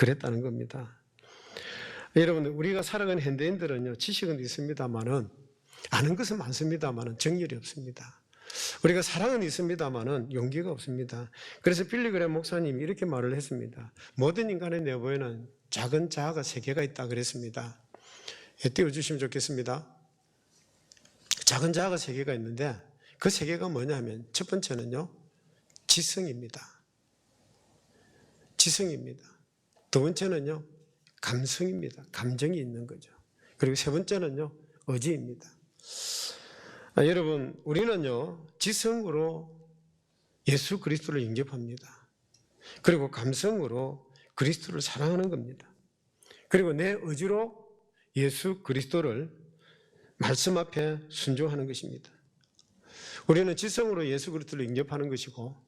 그랬다는 겁니다. 여러분, 우리가 살아가는 현대인들은요, 지식은 있습니다만은, 아는 것은 많습니다만은 정열이 없습니다. 우리가 사랑은 있습니다만은 용기가 없습니다. 그래서 빌리그레임 목사님이 이렇게 말을 했습니다. 모든 인간의 내부에는 작은 자아가 3개가 있다 그랬습니다. 띄워주시면 좋겠습니다. 작은 자아가 3개가 있는데 그 3개가 뭐냐면 첫 번째는요, 지성입니다. 지성입니다. 두 번째는요, 감성입니다. 감정이 있는 거죠. 그리고 세 번째는요, 의지입니다. 여러분, 우리는요, 지성으로 예수 그리스도를 영접합니다. 그리고 감성으로 그리스도를 사랑하는 겁니다. 그리고 내 의지로 예수 그리스도를 말씀 앞에 순종하는 것입니다. 우리는 지성으로 예수 그리스도를 영접하는 것이고,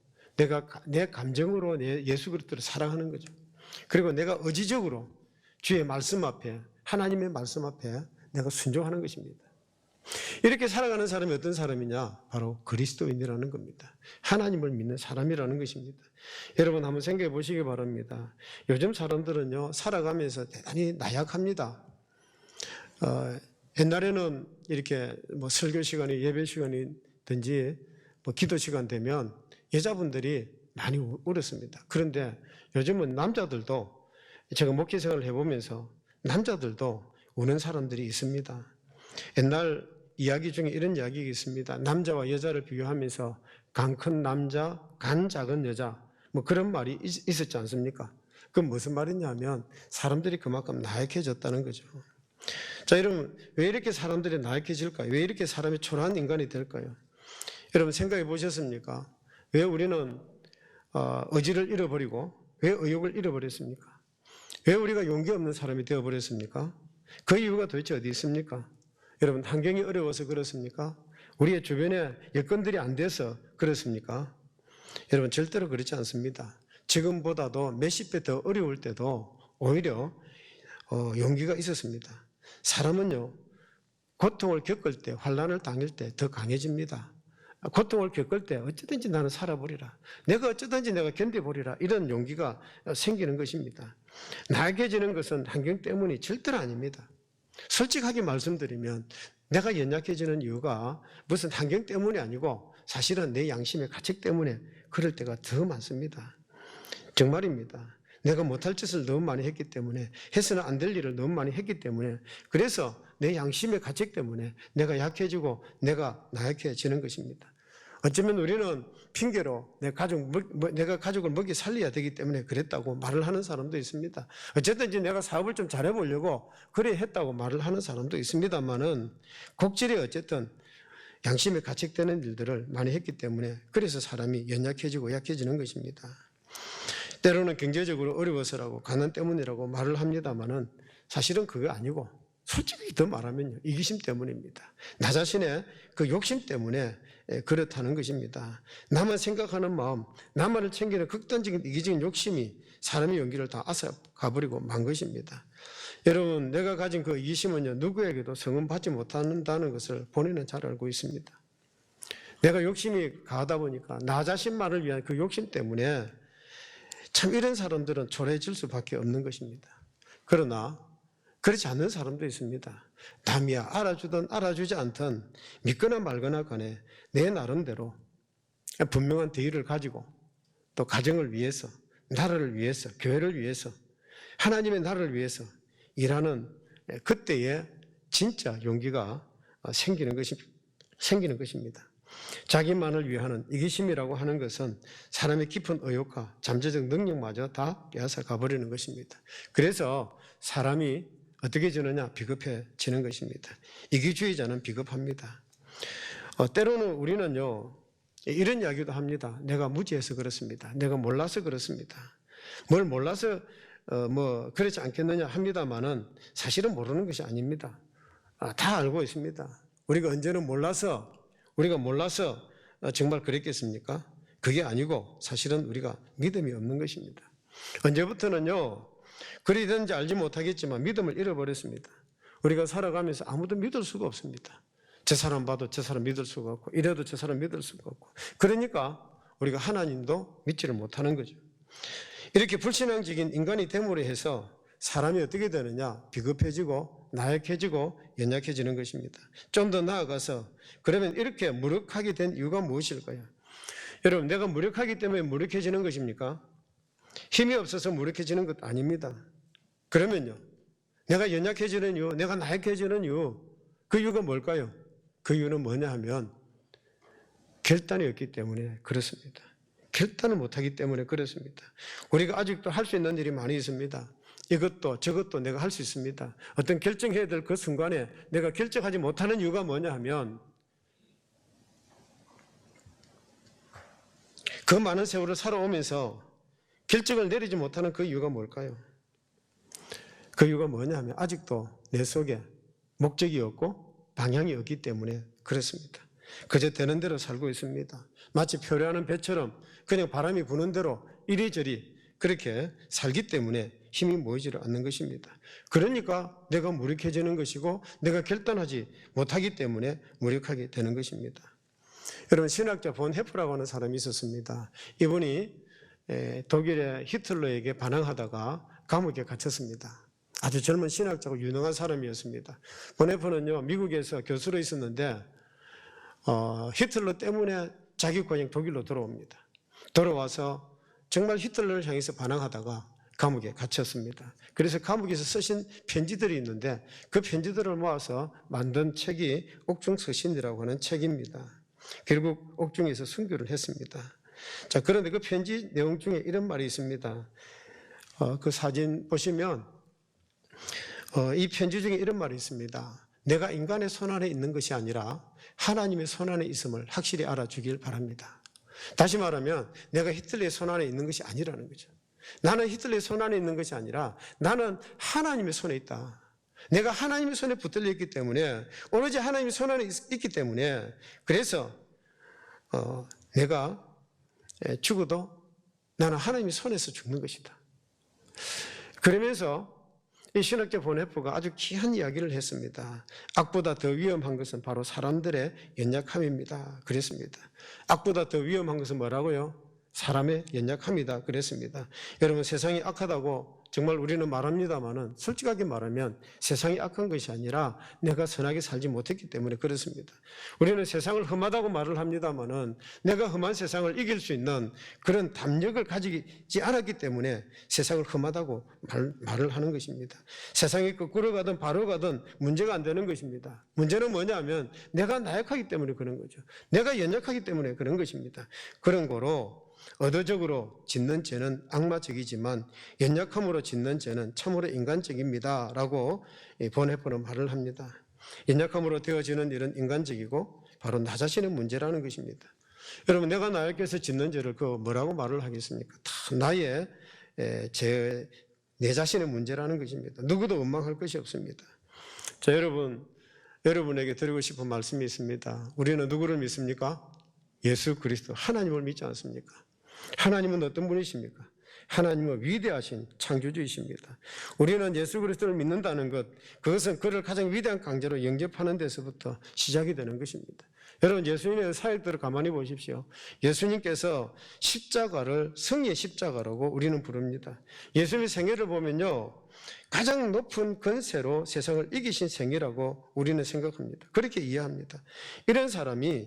내 감정으로 예수 그리스도를 사랑하는 거죠. 그리고 내가 의지적으로 주의 말씀 앞에, 하나님의 말씀 앞에 내가 순종하는 것입니다. 이렇게 살아가는 사람이 어떤 사람이냐? 바로 그리스도인이라는 겁니다. 하나님을 믿는 사람이라는 것입니다. 여러분 한번 생각해 보시기 바랍니다. 요즘 사람들은요, 살아가면서 대단히 나약합니다. 옛날에는 이렇게 설교 시간이, 예배 시간이든지 기도 시간 되면 여자분들이 많이 울었습니다. 그런데 요즘은 남자들도, 제가 목회 생활을 해보면서 남자들도 우는 사람들이 있습니다. 옛날 이야기 중에 이런 이야기가 있습니다. 남자와 여자를 비교하면서 간 큰 남자, 간 작은 여자, 그런 말이 있었지 않습니까? 그건 무슨 말이냐면 사람들이 그만큼 나약해졌다는 거죠. 자, 여러분, 왜 이렇게 사람들이 나약해질까요? 왜 이렇게 사람이 초라한 인간이 될까요? 여러분 생각해 보셨습니까? 왜 우리는 의지를 잃어버리고 왜 의욕을 잃어버렸습니까? 왜 우리가 용기 없는 사람이 되어버렸습니까? 그 이유가 도대체 어디 있습니까? 여러분, 환경이 어려워서 그렇습니까? 우리의 주변에 여건들이 안 돼서 그렇습니까? 여러분, 절대로 그렇지 않습니다. 지금보다도 몇십 배 더 어려울 때도 오히려 용기가 있었습니다. 사람은요, 고통을 겪을 때, 환난을 당할 때 더 강해집니다. 고통을 겪을 때 어쩌든지 나는 살아보리라, 내가 어쩌든지 내가 견뎌보리라, 이런 용기가 생기는 것입니다. 나약해지는 것은 환경 때문이 절대로 아닙니다. 솔직하게 말씀드리면 내가 연약해지는 이유가 무슨 환경 때문이 아니고 사실은 내 양심의 가책 때문에 그럴 때가 더 많습니다. 정말입니다. 내가 못할 짓을 너무 많이 했기 때문에, 해서는 안 될 일을 너무 많이 했기 때문에, 그래서 내 양심의 가책 때문에 내가 약해지고 내가 나약해지는 것입니다. 어쩌면 우리는 핑계로 내가 가족을 먹이 살려야 되기 때문에 그랬다고 말을 하는 사람도 있습니다. 어쨌든지 내가 사업을 좀 잘해보려고 그래 했다고 말을 하는 사람도 있습니다만은, 곡질이 어쨌든 양심에 가책되는 일들을 많이 했기 때문에 그래서 사람이 연약해지고 약해지는 것입니다. 때로는 경제적으로 어려워서라고, 가난 때문이라고 말을 합니다만은 사실은 그거 아니고, 솔직히 더 말하면요, 이기심 때문입니다. 나 자신의 그 욕심 때문에 그렇다는 것입니다. 나만 생각하는 마음, 나만을 챙기는 극단적인 이기적인 욕심이 사람의 용기를 다 앗아가버리고 만 것입니다. 여러분, 내가 가진 그 이기심은요, 누구에게도 성은받지 못한다는 것을 본인은 잘 알고 있습니다. 내가 욕심이 가하다 보니까 나 자신만을 위한 그 욕심 때문에 참 이런 사람들은 초라해질 수밖에 없는 것입니다. 그러나 그렇지 않는 사람도 있습니다. 남이야 알아주든 알아주지 않든 믿거나 말거나 간에 내 나름대로 분명한 대의를 가지고, 또 가정을 위해서, 나라를 위해서, 교회를 위해서, 하나님의 나라를 위해서 일하는 그때에 진짜 용기가 생기는 것입니다. 자기만을 위하는 이기심이라고 하는 것은 사람의 깊은 의욕과 잠재적 능력마저 다 빼앗아 가버리는 것입니다. 그래서 사람이 어떻게 지느냐? 비겁해지는 것입니다. 이기주의자는 비겁합니다. 때로는 우리는요, 이런 이야기도 합니다. 내가 무지해서 그렇습니다. 내가 몰라서 그렇습니다. 뭘 몰라서 그렇지 않겠느냐 합니다만은 사실은 모르는 것이 아닙니다. 다 알고 있습니다. 우리가 언제는 몰라서 정말 그랬겠습니까? 그게 아니고 사실은 우리가 믿음이 없는 것입니다. 언제부터는요, 그리든지 알지 못하겠지만 믿음을 잃어버렸습니다. 우리가 살아가면서 아무도 믿을 수가 없습니다. 저 사람 봐도 저 사람 믿을 수가 없고, 이래도 저 사람 믿을 수가 없고, 그러니까 우리가 하나님도 믿지를 못하는 거죠. 이렇게 불신앙적인 인간이 됨으로 해서 사람이 어떻게 되느냐? 비겁해지고 나약해지고 연약해지는 것입니다. 좀 더 나아가서 그러면 이렇게 무력하게 된 이유가 무엇일까요? 여러분, 내가 무력하기 때문에 무력해지는 것입니까? 힘이 없어서 무력해지는 것 아닙니다. 그러면요, 내가 연약해지는 이유, 내가 나약해지는 이유, 그 이유가 뭘까요? 그 이유는 뭐냐 하면 결단이 없기 때문에 그렇습니다. 결단을 못하기 때문에 그렇습니다. 우리가 아직도 할 수 있는 일이 많이 있습니다. 이것도 저것도 내가 할 수 있습니다. 어떤 결정해야 될 그 순간에 내가 결정하지 못하는 이유가 뭐냐 하면 그 많은 세월을 살아오면서 결정을 내리지 못하는 그 이유가 뭘까요? 그 이유가 뭐냐 하면 아직도 내 속에 목적이 없고 방향이 없기 때문에 그렇습니다. 그저 되는 대로 살고 있습니다. 마치 표류하는 배처럼 그냥 바람이 부는 대로 이리저리 그렇게 살기 때문에 힘이 모이지 않는 것입니다. 그러니까 내가 무력해지는 것이고 내가 결단하지 못하기 때문에 무력하게 되는 것입니다. 여러분, 신학자 본 헤프라고 하는 사람이 있었습니다. 이분이 독일의 히틀러에게 반항하다가 감옥에 갇혔습니다. 아주 젊은 신학자고 유능한 사람이었습니다. 본 헤프는요, 미국에서 교수로 있었는데 히틀러 때문에 자기 고향 독일로 돌아옵니다. 돌아와서 정말 히틀러를 향해서 반항하다가 감옥에 갇혔습니다. 그래서 감옥에서 쓰신 편지들이 있는데 그 편지들을 모아서 만든 책이 옥중서신이라고 하는 책입니다. 결국 옥중에서 순교를 했습니다. 자, 그런데 그 편지 내용 중에 이런 말이 있습니다. 그 사진 보시면 이 편지 중에 이런 말이 있습니다. 내가 인간의 손안에 있는 것이 아니라 하나님의 손안에 있음을 확실히 알아주길 바랍니다. 다시 말하면 내가 히틀러의 손안에 있는 것이 아니라는 거죠. 나는 히틀러의 손안에 있는 것이 아니라 나는 하나님의 손에 있다. 내가 하나님의 손에 붙들려 있기 때문에 오로지 하나님의 손안에 있기 때문에 그래서 내가 죽어도 나는 하나님의 손에서 죽는 것이다. 그러면서 이 신학자 본 헤프가 아주 귀한 이야기를 했습니다. 악보다 더 위험한 것은 바로 사람들의 연약함입니다. 그랬습니다. 악보다 더 위험한 것은 뭐라고요? 사람의 연약함이다. 그랬습니다. 여러분, 세상이 악하다고 정말 우리는 말합니다만은 솔직하게 말하면 세상이 악한 것이 아니라 내가 선하게 살지 못했기 때문에 그렇습니다. 우리는 세상을 험하다고 말을 합니다만은 내가 험한 세상을 이길 수 있는 그런 담력을 가지지 않았기 때문에 세상을 험하다고 말을 하는 것입니다. 세상이 거꾸로 가든 바로 가든 문제가 안 되는 것입니다. 문제는 뭐냐면 내가 나약하기 때문에 그런 거죠. 내가 연약하기 때문에 그런 것입니다. 그런 거로 의도적으로 짓는 죄는 악마적이지만 연약함으로 짓는 죄는 참으로 인간적입니다 라고 본 헤프는 말을 합니다. 연약함으로 되어지는 일은 인간적이고 바로 나 자신의 문제라는 것입니다. 여러분, 내가 나약해서 짓는 죄를 그 뭐라고 말을 하겠습니까? 다 나의 내 자신의 문제라는 것입니다. 누구도 원망할 것이 없습니다. 자, 여러분에게 드리고 싶은 말씀이 있습니다. 우리는 누구를 믿습니까? 예수 그리스도 하나님을 믿지 않습니까? 하나님은 어떤 분이십니까? 하나님은 위대하신 창조주이십니다. 우리는 예수 그리스도를 믿는다는 것, 그것은 그를 가장 위대한 강자로 영접하는 데서부터 시작이 되는 것입니다. 여러분, 예수님의 사역들을 가만히 보십시오. 예수님께서 십자가를 성의 십자가라고 우리는 부릅니다. 예수님의 생애를 보면요, 가장 높은 권세로 세상을 이기신 생애라고 우리는 생각합니다. 그렇게 이해합니다. 이런 사람이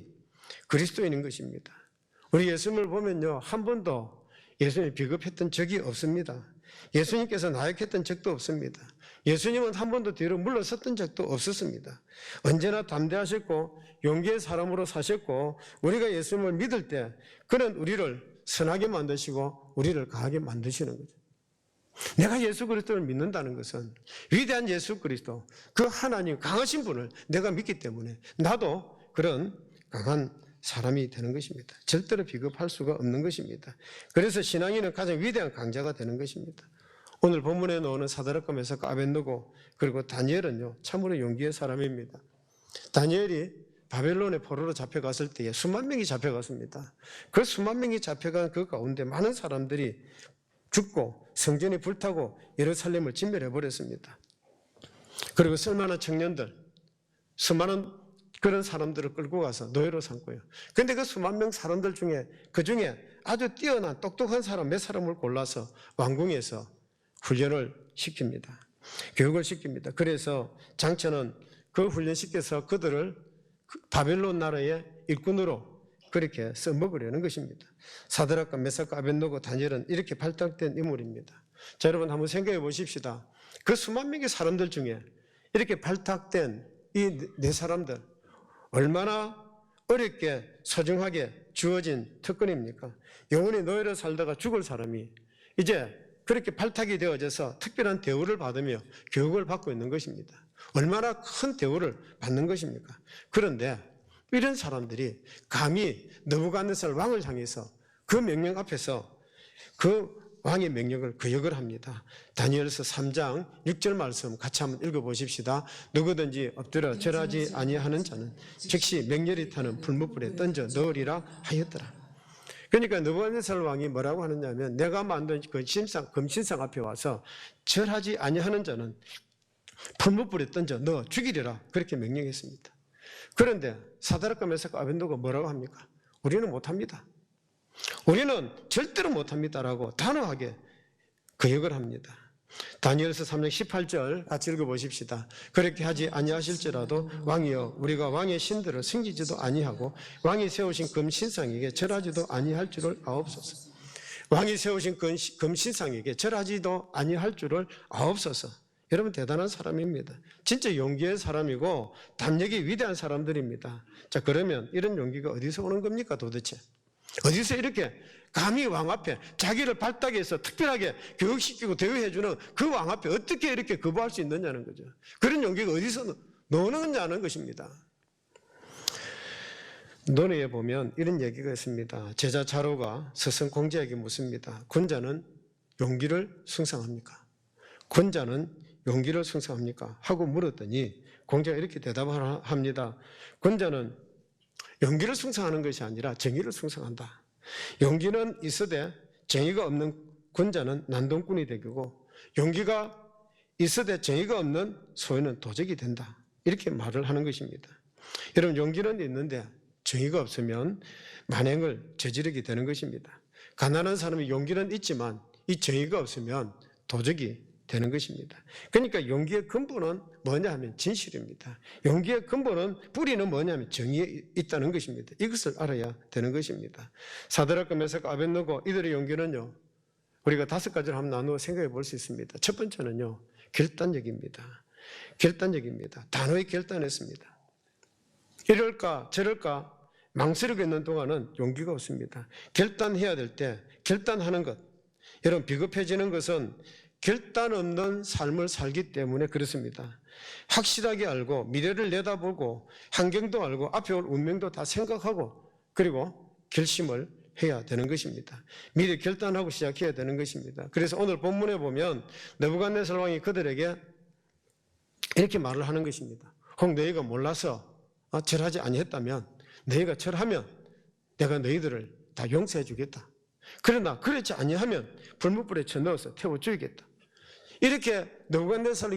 그리스도인인 것입니다. 우리 예수님을 보면요, 한 번도 예수님이 비겁했던 적이 없습니다. 예수님께서 나약했던 적도 없습니다. 예수님은 한 번도 뒤로 물러섰던 적도 없었습니다. 언제나 담대하셨고 용기의 사람으로 사셨고 우리가 예수님을 믿을 때 그는 우리를 선하게 만드시고 우리를 강하게 만드시는 거죠. 내가 예수 그리스도를 믿는다는 것은 위대한 예수 그리스도, 그 하나님 강하신 분을 내가 믿기 때문에 나도 그런 강한 사람이 되는 것입니다. 절대로 비겁할 수가 없는 것입니다. 그래서 신앙인은 가장 위대한 강자가 되는 것입니다. 오늘 본문에 나오는 사드락과 메삭과 아벳느고 그리고 다니엘은요, 참으로 용기의 사람입니다. 다니엘이 바벨론의 포로로 잡혀갔을 때에 수만 명이 잡혀갔습니다. 그 수만 명이 잡혀간 그 가운데 많은 사람들이 죽고 성전이 불타고 예루살렘을 진멸해버렸습니다. 그리고 쓸만한 청년들, 수많은 그런 사람들을 끌고 가서 노예로 삼고요. 그런데 그 수만 명 사람들 중에 그 중에 아주 뛰어난 똑똑한 사람 몇 사람을 골라서 왕궁에서 훈련을 시킵니다. 교육을 시킵니다. 그래서 장차는 그 훈련시켜서 그들을 바벨론 나라의 일꾼으로 그렇게 써먹으려는 것입니다. 사드락과 메삭과 아벳노고 다니엘은 이렇게 발탁된 인물입니다. 자, 여러분 한번 생각해 보십시다. 그 수만 명의 사람들 중에 이렇게 발탁된 이 네 사람들 얼마나 어렵게 소중하게 주어진 특권입니까? 영원히 노예로 살다가 죽을 사람이 이제 그렇게 발탁이 되어져서 특별한 대우를 받으며 교육을 받고 있는 것입니다. 얼마나 큰 대우를 받는 것입니까? 그런데 이런 사람들이 감히 느부갓네살 왕을 향해서 그 명령 앞에서 그 왕의 명령을 거역을 합니다. 다니엘서 3장 6절 말씀 같이 한번 읽어보십시다. 누구든지 엎드려 절하지 아니하는 자는 즉시 맹렬히 타는 불못불에 던져 넣으리라 하였더라. 그러니까 느부갓네살 왕이 뭐라고 하느냐면 내가 만든 금신상 앞에 와서 절하지 아니하는 자는 불못불에 던져 넣어 죽이리라 그렇게 명령했습니다. 그런데 사드락과 메삭과 아벳노고가 뭐라고 합니까? 우리는 못합니다. 우리는 절대로 못합니다라고 단호하게 거역을 합니다. 다니엘서 3장 18절 같이 읽어보십시다. 그렇게 하지 아니하실지라도 왕이여 우리가 왕의 신들을 숨기지도 아니하고 왕이 세우신 금신상에게 절하지도 아니할 줄을 아옵소서. 왕이 세우신 금신상에게 절하지도 아니할 줄을 아옵소서. 여러분 대단한 사람입니다. 진짜 용기의 사람이고 담력이 위대한 사람들입니다. 자, 그러면 이런 용기가 어디서 오는 겁니까 도대체? 어디서 이렇게 감히 왕 앞에 자기를 발탁해서 특별하게 교육시키고 대우해주는 그 왕 앞에 어떻게 이렇게 거부할 수 있느냐는 거죠. 그런 용기가 어디서 노느냐는 것입니다. 논의에 보면 이런 얘기가 있습니다. 제자 자로가 스승 공자에게 묻습니다. 군자는 용기를 숭상합니까? 군자는 용기를 숭상합니까? 하고 물었더니 공자가 이렇게 대답을 합니다. 군자는 용기를 숭상하는 것이 아니라 정의를 숭상한다. 용기는 있으되 정의가 없는 군자는 난동꾼이 되고 용기가 있으되 정의가 없는 소인은 도적이 된다. 이렇게 말을 하는 것입니다. 여러분 용기는 있는데 정의가 없으면 만행을 저지르게 되는 것입니다. 가난한 사람이 용기는 있지만 이 정의가 없으면 도적이 되는 것입니다. 그러니까 용기의 근본은 뭐냐 하면 진실입니다. 용기의 근본은 뿌리는 뭐냐 하면 정의에 있다는 것입니다. 이것을 알아야 되는 것입니다. 사드락과 메삭과 아벳노고 이들의 용기는요. 우리가 5가지를 한번 나누어 생각해 볼 수 있습니다. 첫 번째는요. 결단력입니다. 결단력입니다. 단호히 결단했습니다. 이럴까 저럴까 망설이고 있는 동안은 용기가 없습니다. 결단해야 될 때 결단하는 것. 여러분 비겁해지는 것은 결단 없는 삶을 살기 때문에 그렇습니다. 확실하게 알고 미래를 내다보고 환경도 알고 앞에 올 운명도 다 생각하고 그리고 결심을 해야 되는 것입니다. 미리 결단하고 시작해야 되는 것입니다. 그래서 오늘 본문에 보면 느부갓네살 왕이 그들에게 이렇게 말을 하는 것입니다. 혹 너희가 몰라서 절하지 아니했다면 너희가 절하면 내가 너희들을 다 용서해 주겠다. 그러나 그렇지 아니하면 불못불에 쳐넣어서 태워 죽이겠다. 이렇게 느부갓네살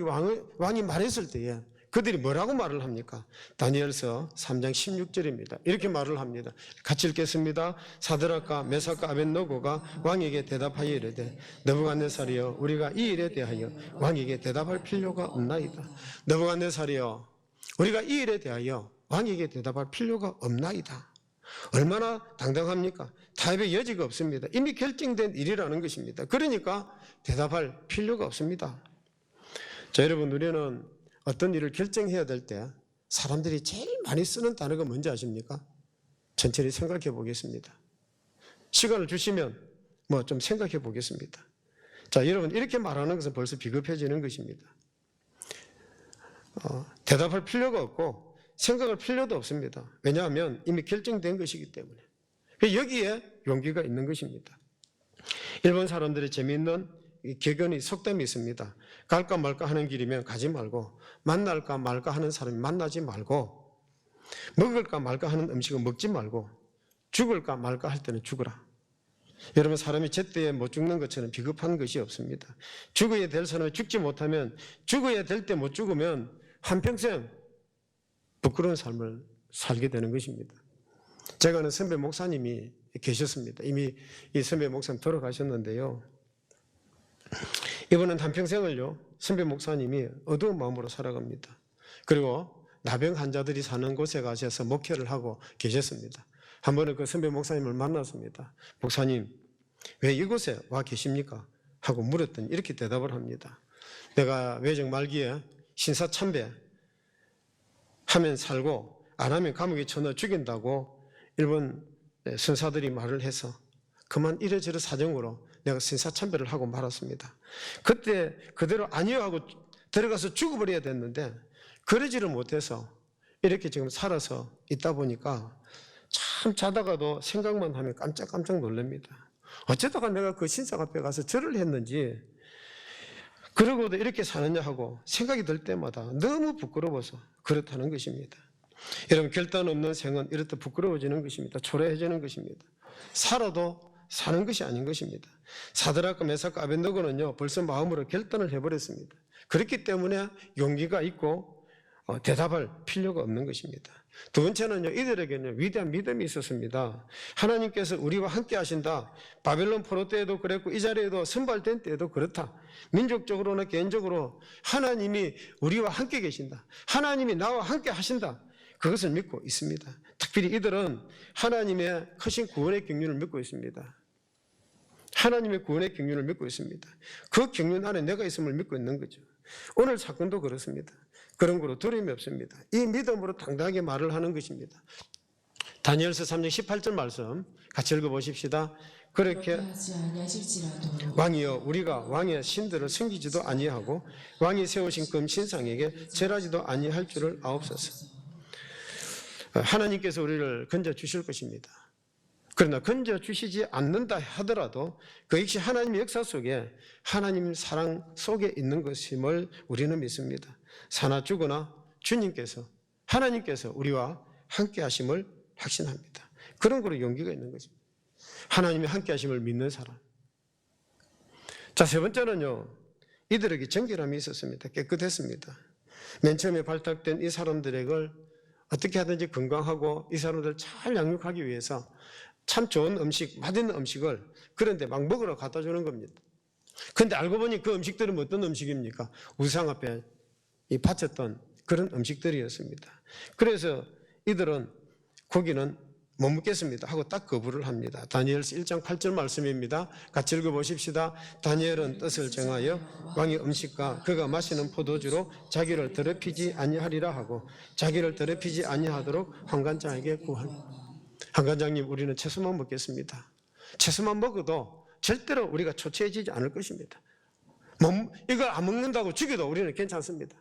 왕이 말했을 때에 그들이 뭐라고 말을 합니까? 다니엘서 3장 16절입니다. 이렇게 말을 합니다. 같이 읽겠습니다. 사드락과 메삭과 아벳노고가 왕에게 대답하여 이르되 느부갓네살이여 우리가 이 일에 대하여 왕에게 대답할 필요가 없나이다. 느부갓네살이여 우리가 이 일에 대하여 왕에게 대답할 필요가 없나이다. 얼마나 당당합니까? 타협의 여지가 없습니다. 이미 결정된 일이라는 것입니다. 그러니까 대답할 필요가 없습니다. 자, 여러분 우리는 어떤 일을 결정해야 될 때 사람들이 제일 많이 쓰는 단어가 뭔지 아십니까? 천천히 생각해 보겠습니다. 시간을 주시면 좀 생각해 보겠습니다. 자, 여러분 이렇게 말하는 것은 벌써 비겁해지는 것입니다. 대답할 필요가 없고 생각할 필요도 없습니다. 왜냐하면 이미 결정된 것이기 때문에. 여기에 용기가 있는 것입니다. 일본 사람들의 재미있는 격언이 속담이 있습니다. 갈까 말까 하는 길이면 가지 말고 만날까 말까 하는 사람이 만나지 말고 먹을까 말까 하는 음식은 먹지 말고 죽을까 말까 할 때는 죽으라. 여러분 사람이 제때에 못 죽는 것처럼 비겁한 것이 없습니다. 죽어야 될 사람이 죽지 못하면 죽어야 될 때 못 죽으면 한평생 부끄러운 삶을 살게 되는 것입니다. 제가 아는 선배 목사님이 계셨습니다. 이미 이 선배 목사님 돌아가셨는데요. 이분은 한평생을요, 선배 목사님이 어두운 마음으로 살아갑니다. 그리고 나병 환자들이 사는 곳에 가셔서 목회를 하고 계셨습니다. 한 번은 그 선배 목사님을 만났습니다. 목사님, 왜 이곳에 와 계십니까? 하고 물었더니 이렇게 대답을 합니다. 내가 외정 말기에 신사참배 하면 살고 안 하면 감옥에 쳐넣어 죽인다고 일본 선사들이 말을 해서 그만 이래저래 사정으로 내가 신사참배를 하고 말았습니다. 그때 그대로 아니요 하고 들어가서 죽어버려야 됐는데 그러지를 못해서 이렇게 지금 살아서 있다 보니까 참 자다가도 생각만 하면 깜짝깜짝 놀랍니다. 어쩌다가 내가 그 신사 앞에 가서 절을 했는지 그러고도 이렇게 사느냐 하고 생각이 들 때마다 너무 부끄러워서 그렇다는 것입니다. 여러분, 결단 없는 생은 이렇다 부끄러워지는 것입니다. 초라해지는 것입니다. 살아도 사는 것이 아닌 것입니다. 사드락과 메삭과 아벳느고는요 벌써 마음으로 결단을 해버렸습니다. 그렇기 때문에 용기가 있고 대답할 필요가 없는 것입니다. 두 번째는요, 이들에게는 위대한 믿음이 있었습니다. 하나님께서 우리와 함께 하신다. 바벨론 포로 때에도 그랬고 이 자리에도 선발된 때에도 그렇다. 민족적으로나 개인적으로 하나님이 우리와 함께 계신다. 하나님이 나와 함께 하신다. 그것을 믿고 있습니다. 특별히 이들은 하나님의 크신 구원의 경륜을 믿고 있습니다. 하나님의 구원의 경륜을 믿고 있습니다. 그 경륜 안에 내가 있음을 믿고 있는 거죠. 오늘 사건도 그렇습니다. 그런 거로 두려움이 없습니다. 이 믿음으로 당당하게 말을 하는 것입니다. 다니엘서 3장 18절 말씀 같이 읽어보십시다. 그렇게 왕이여 우리가 왕의 신들을 섬기지도 아니하고 왕이 세우신 금신상에게 절하지도 아니할 줄을 아옵소서. 하나님께서 우리를 건져주실 것입니다. 그러나 건져주시지 않는다 하더라도 그 역시 하나님의 역사 속에 하나님 사랑 속에 있는 것임을 우리는 믿습니다. 사나 죽으나 주님께서 하나님께서 우리와 함께 하심을 확신합니다. 그런 거로 용기가 있는 거죠. 하나님이 함께 하심을 믿는 사람. 자, 세 번째는요, 이들에게 정결함이 있었습니다. 깨끗했습니다. 맨 처음에 발탁된 이 사람들을 어떻게 하든지 건강하고 이 사람들 잘 양육하기 위해서 참 좋은 음식, 맛있는 음식을 그런데 막 먹으러 갖다 주는 겁니다. 그런데 알고 보니 그 음식들은 어떤 음식입니까? 우상 앞에 바쳤던 그런 음식들이었습니다. 그래서 이들은 고기는 못 먹겠습니다 하고 딱 거부를 합니다. 다니엘서 1장 8절 말씀입니다. 같이 읽어보십시다. 다니엘은 뜻을 정하여 왕의 음식과 그가 마시는 포도주로 자기를 더럽히지 아니하리라 하고 자기를 더럽히지 아니하도록 환관장에게 구합니다. 환관장님, 우리는 채소만 먹겠습니다. 채소만 먹어도 절대로 우리가 초췌해지지 않을 것입니다. 이걸 안 먹는다고 죽여도 우리는 괜찮습니다.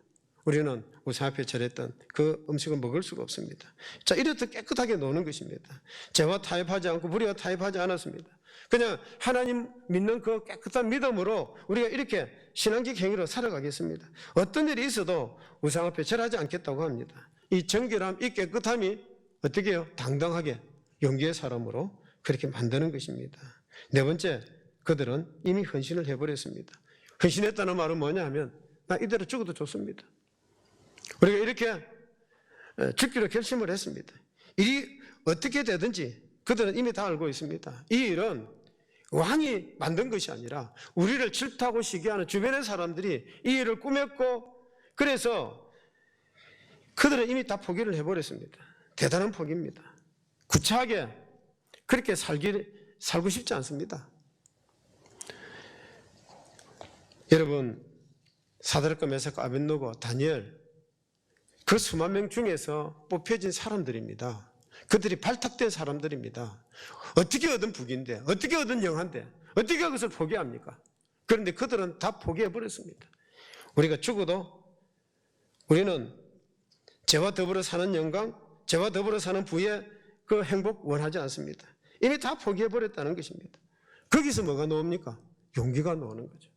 우리는 우상 앞에 절했던 그 음식을 먹을 수가 없습니다. 자, 이렇듯 깨끗하게 노는 것입니다. 죄와 타협하지 않고 불의와 타협하지 않았습니다. 그냥 하나님 믿는 그 깨끗한 믿음으로 우리가 이렇게 신앙적 행위로 살아가겠습니다. 어떤 일이 있어도 우상 앞에 절하지 않겠다고 합니다. 이 정결함, 이 깨끗함이 어떻게 해요? 당당하게 용기의 사람으로 그렇게 만드는 것입니다. 네 번째, 그들은 이미 헌신을 해버렸습니다. 헌신했다는 말은 뭐냐면 나 이대로 죽어도 좋습니다. 우리가 이렇게 죽기로 결심을 했습니다. 일이 어떻게 되든지 그들은 이미 다 알고 있습니다. 이 일은 왕이 만든 것이 아니라 우리를 질투하고 시기하는 주변의 사람들이 이 일을 꾸몄고 그래서 그들은 이미 다 포기를 해버렸습니다. 대단한 포기입니다. 구차하게 그렇게 살고 싶지 않습니다. 여러분, 사드락과 메삭과 아벳느고, 다니엘 그 수만 명 중에서 뽑혀진 사람들입니다. 그들이 발탁된 사람들입니다. 어떻게 얻은 북인데, 어떻게 얻은 영한데, 어떻게 그것을 포기합니까? 그런데 그들은 다 포기해버렸습니다. 우리가 죽어도 우리는 죄와 더불어 사는 영광, 죄와 더불어 사는 부의 그 행복 원하지 않습니다. 이미 다 포기해버렸다는 것입니다. 거기서 뭐가 나옵니까? 용기가 나오는 거죠.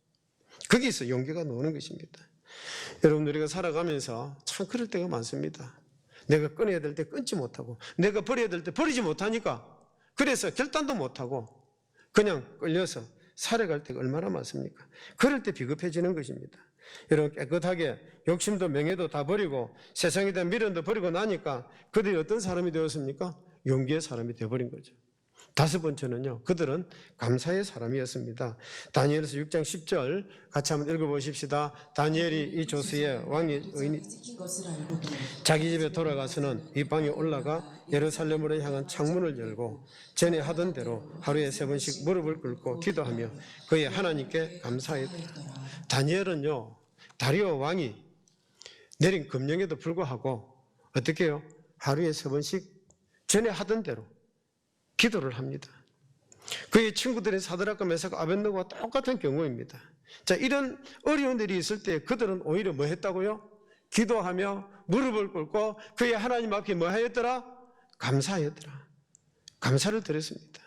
거기서 용기가 나오는 것입니다. 여러분, 우리가 살아가면서 참 그럴 때가 많습니다. 내가 끊어야 될 때 끊지 못하고 내가 버려야 될 때 버리지 못하니까 그래서 결단도 못하고 그냥 끌려서 살아갈 때가 얼마나 많습니까? 그럴 때 비겁해지는 것입니다. 여러분, 깨끗하게 욕심도 명예도 다 버리고 세상에 대한 미련도 버리고 나니까 그들이 어떤 사람이 되었습니까? 용기의 사람이 되어버린 거죠. 다섯 번째는요, 그들은 감사의 사람이었습니다. 다니엘서 6장 10절 같이 한번 읽어보십시다. 다니엘이 이 조스의 왕의 의인이 자기 집에 돌아가서는 이 방에 올라가 예루살렘으로 향한 창문을 열고 전에 하던 대로 하루에 3번씩 무릎을 꿇고 기도하며 그의 하나님께 감사했더라. 다니엘은요, 다리오 왕이 내린 금령에도 불구하고 어떻게 해요? 하루에 3번씩 전에 하던 대로 기도를 합니다. 그의 친구들인 사드락과 메삭 아벳느고와 똑같은 경우입니다. 자, 이런 어려운 일이 있을 때 그들은 오히려 뭐 했다고요? 기도하며 무릎을 꿇고 그의 하나님 앞에 뭐 하였더라? 감사하였더라. 감사를 드렸습니다.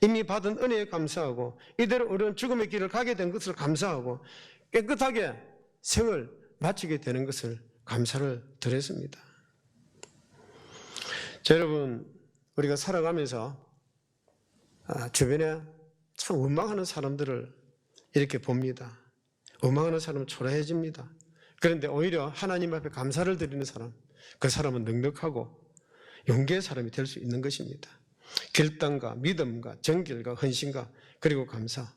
이미 받은 은혜에 감사하고 이대로 어려운 죽음의 길을 가게 된 것을 감사하고 깨끗하게 생을 마치게 되는 것을 감사를 드렸습니다. 자, 여러분, 우리가 살아가면서 주변에 참 원망하는 사람들을 이렇게 봅니다. 원망하는 사람은 초라해집니다. 그런데 오히려 하나님 앞에 감사를 드리는 사람, 그 사람은 넉넉하고 용기의 사람이 될 수 있는 것입니다. 결단과 믿음과 정결과 헌신과 그리고 감사,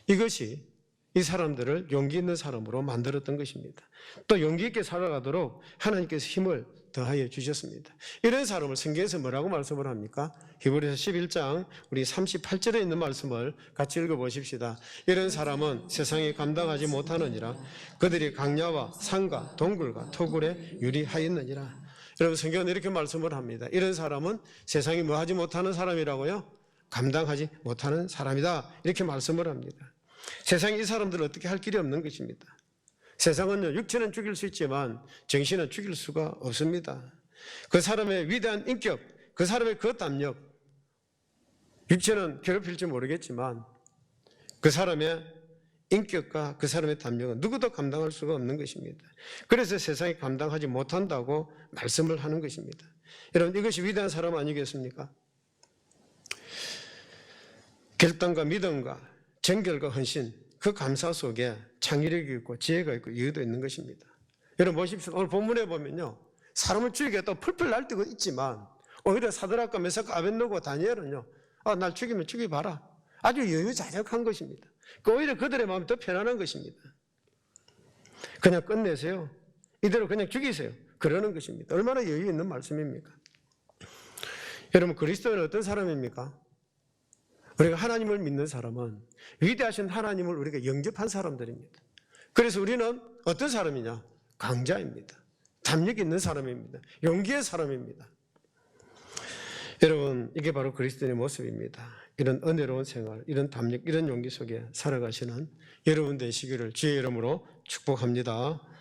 이것이 이 사람들을 용기 있는 사람으로 만들었던 것입니다. 또 용기 있게 살아가도록 하나님께서 힘을 더하여 주셨습니다. 이런 사람을 성경에서 뭐라고 말씀을 합니까? 히브리서 11장 우리 38절에 있는 말씀을 같이 읽어보십시다. 이런 사람은 세상에 감당하지 못하느니라. 그들이 강야와 산과 동굴과 토굴에 유리하였느니라. 여러분, 성경은 이렇게 말씀을 합니다. 이런 사람은 세상이 뭐 하지 못하는 사람이라고요? 감당하지 못하는 사람이다. 이렇게 말씀을 합니다. 세상에 이 사람들은 어떻게 할 길이 없는 것입니다. 세상은요, 육체는 죽일 수 있지만 정신은 죽일 수가 없습니다. 그 사람의 위대한 인격, 그 사람의 그 담력, 육체는 괴롭힐지 모르겠지만 그 사람의 인격과 그 사람의 담력은 누구도 감당할 수가 없는 것입니다. 그래서 세상이 감당하지 못한다고 말씀을 하는 것입니다. 여러분, 이것이 위대한 사람 아니겠습니까? 결단과 믿음과 정결과 헌신, 그 감사 속에 창의력이 있고 지혜가 있고 여유도 있는 것입니다. 여러분 보십시오. 오늘 본문에 보면요, 사람을 죽이겠다고 풀풀 날 때가 있지만 오히려 사드락과 메삭과 아벳느고 다니엘은요, 날 죽이면 죽여봐라, 아주 여유자적한 것입니다. 오히려 그들의 마음이 더 편안한 것입니다. 그냥 끝내세요, 이대로 그냥 죽이세요, 그러는 것입니다. 얼마나 여유 있는 말씀입니까? 여러분, 그리스도는 어떤 사람입니까? 우리가 하나님을 믿는 사람은 위대하신 하나님을 우리가 영접한 사람들입니다. 그래서 우리는 어떤 사람이냐? 강자입니다. 담력 있는 사람입니다. 용기의 사람입니다. 여러분, 이게 바로 그리스도인의 모습입니다. 이런 은혜로운 생활, 이런 담력, 이런 용기 속에 살아가시는 여러분 되시기를 주의 이름으로 축복합니다.